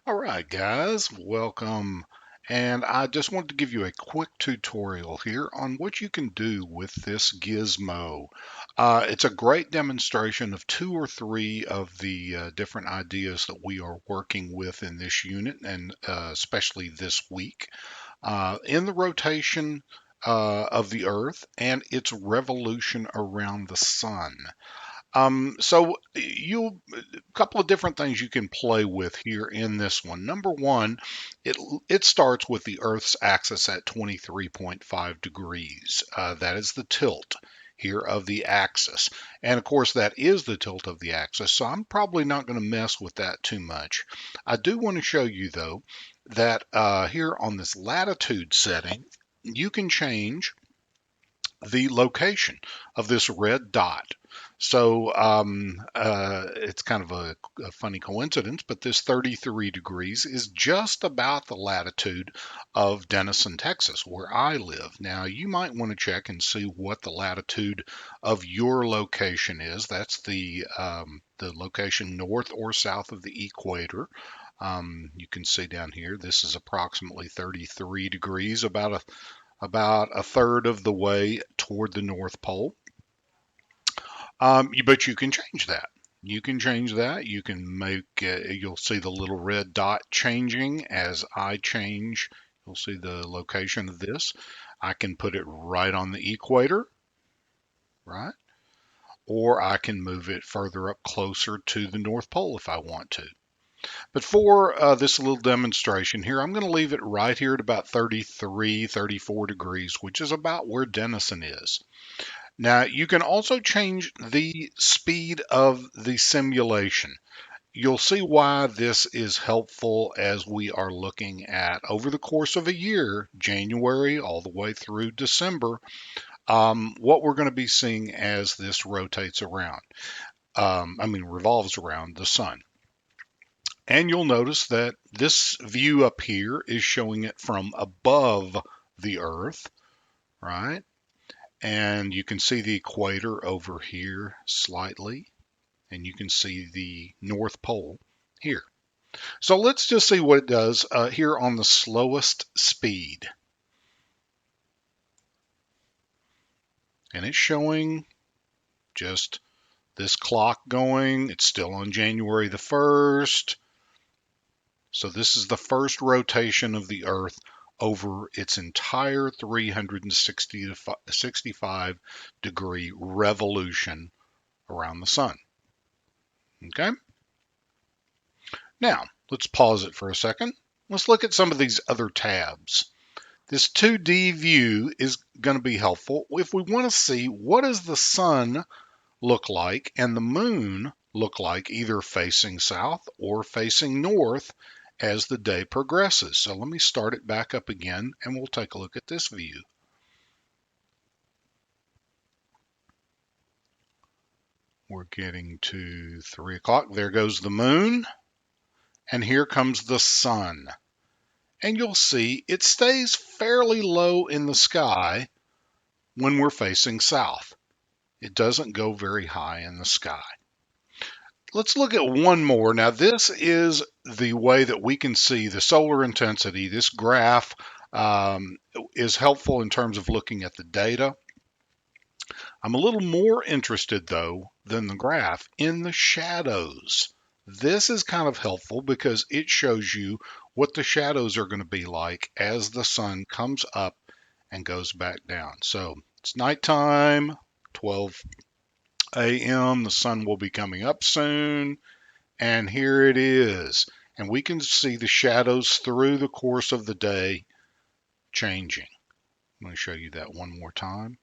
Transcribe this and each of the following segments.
All right, guys, welcome. And I just wanted to give you a quick tutorial here on what you can do with this gizmo. It's a great demonstration of two or three of the different ideas that we are working with in this unit, and especially this week, in the rotation of the Earth and its revolution around the sun. So you a couple of different things you can play with here in this one. Number one, it it starts with the Earth's axis at 23.5 degrees. That is the tilt here of the axis. And of course, that is the tilt of the axis. So I'm probably not going to mess with that too much. I do want to show you though that here on this latitude setting, you can change the location of this red dot. So it's kind of a funny coincidence, but this 33 degrees is just about the latitude of Denison, Texas, where I live. Now, you might want to check and see what the latitude of your location is. That's the location north or south of the equator. You can see down here, this is approximately 33 degrees, about a third of the way toward the North Pole. But you can change that. You can change that. You can make, you'll see the little red dot changing as I change. You'll see the location of this. I can put it right on the equator, right? Or I can move it further up closer to the North Pole if I want to. But for this little demonstration here, I'm going to leave it right here at about 33, 34 degrees, which is about where Denison is. Now, you can also change the speed of the simulation. You'll see why this is helpful as we are looking at over the course of a year, January all the way through December, what we're going to be seeing as this rotates around. Revolves around the sun. And you'll notice that this view up here is showing it from above the Earth, right? And you can see the equator over here slightly, and you can see the North Pole here. So let's just see what it does here on the slowest speed. And it's showing just this clock going. It's still on January the 1st. So this is the first rotation of the Earth over its entire 360 to 65 degree revolution around the sun. Okay? Now, let's pause it for a second. Let's look at some of these other tabs. This 2D view is going to be helpful if we want to see what does the sun look like and the moon look like either facing south or facing north as the day progresses. So let me start it back up again and we'll take a look at this view. We're getting to 3 o'clock. There goes the moon. And here comes the sun. And you'll see it stays fairly low in the sky when we're facing south. It doesn't go very high in the sky. Let's look at one more. Now, this is the way that we can see the solar intensity. This graph is helpful in terms of looking at the data. I'm a little more interested, though, than the graph in the shadows. This is kind of helpful because it shows you what the shadows are going to be like as the sun comes up and goes back down. So it's nighttime, 12 a.m. The sun will be coming up soon. And here it is. And we can see the shadows through the course of the day changing. I'm going to show you that one more time.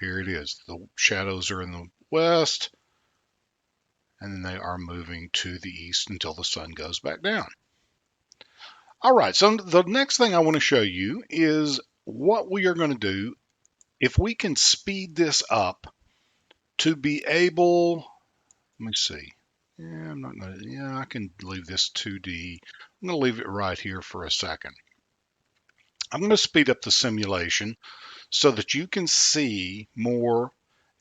Here it is. The shadows are in the west, and then they are moving to the east until the sun goes back down. All right, so the next thing I want to show you is what we are going to do if we can speed this up to be able, let me see. Yeah, I'm not going to, yeah, I can leave this 2D. I'm going to leave it right here for a second. I'm going to speed up the simulation so that you can see more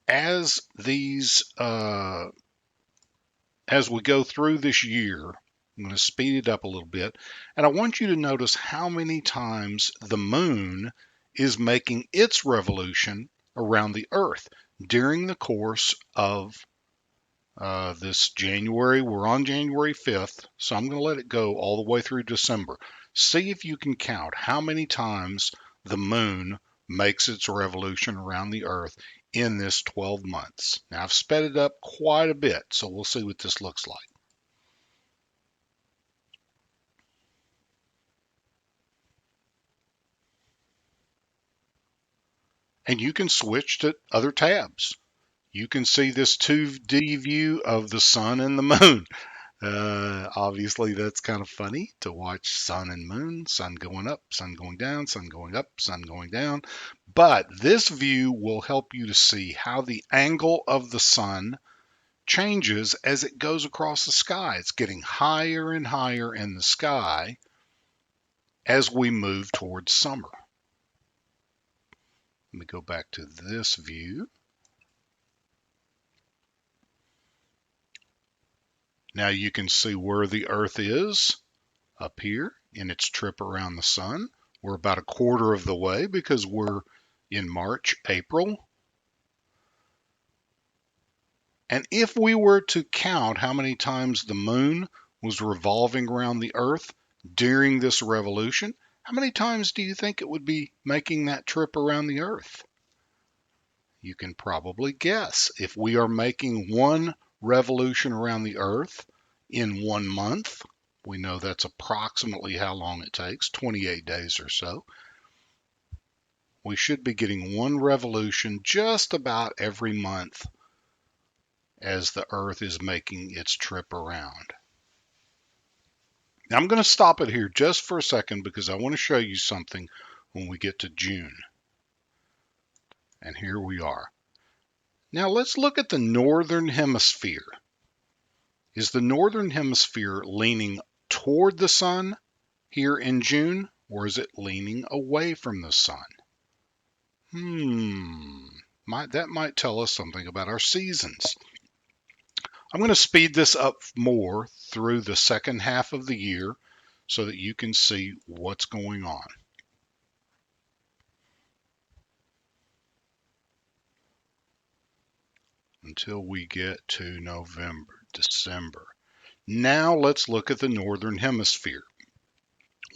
as these as we go through this year, I'm going to speed it up a little bit, and I want you to notice how many times the moon is making its revolution around the Earth during the course of this January. We're on January 5th, so I'm going to let it go all the way through December. See if you can count how many times the moon makes its revolution around the Earth in this 12 months. Now, I've sped it up quite a bit, so we'll see what this looks like. And you can switch to other tabs. You can see this 2D view of the sun and the moon. Obviously, that's kind of funny to watch sun and moon, sun going up, sun going down, sun going up, sun going down. But this view will help you to see how the angle of the sun changes as it goes across the sky. It's getting higher and higher in the sky as we move towards summer. Let me go back to this view. Now you can see where the Earth is up here in its trip around the sun. We're about a quarter of the way because we're in March, April. And if we were to count how many times the moon was revolving around the Earth during this revolution, how many times do you think it would be making that trip around the Earth? You can probably guess. If we are making one revolution around the Earth in 1 month, we know that's approximately how long it takes, 28 days or so. We should be getting one revolution just about every month as the Earth is making its trip around. Now I'm going to stop it here just for a second because I want to show you something when we get to June. And here we are. Now let's look at the northern hemisphere. Is the northern hemisphere leaning toward the sun here in June, or is it leaning away from the sun? That might tell us something about our seasons. I'm going to speed this up more through the second half of the year so that you can see what's going on. Until we get to November, December. Now let's look at the northern hemisphere.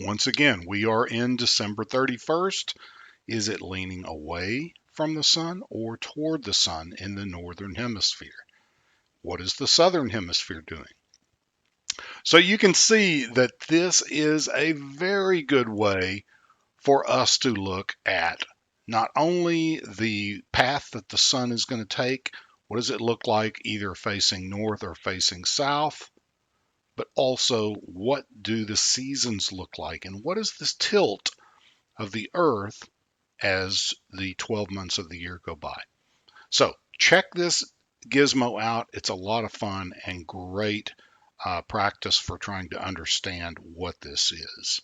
Once again, we are in December 31st. Is it leaning away from the sun or toward the sun in the northern hemisphere? What is the southern hemisphere doing? So you can see that this is a very good way for us to look at not only the path that the sun is going to take, what does it look like either facing north or facing south, but also what do the seasons look like and what is this tilt of the earth as the 12 months of the year go by. So check this gizmo out. It's a lot of fun and great practice for trying to understand what this is.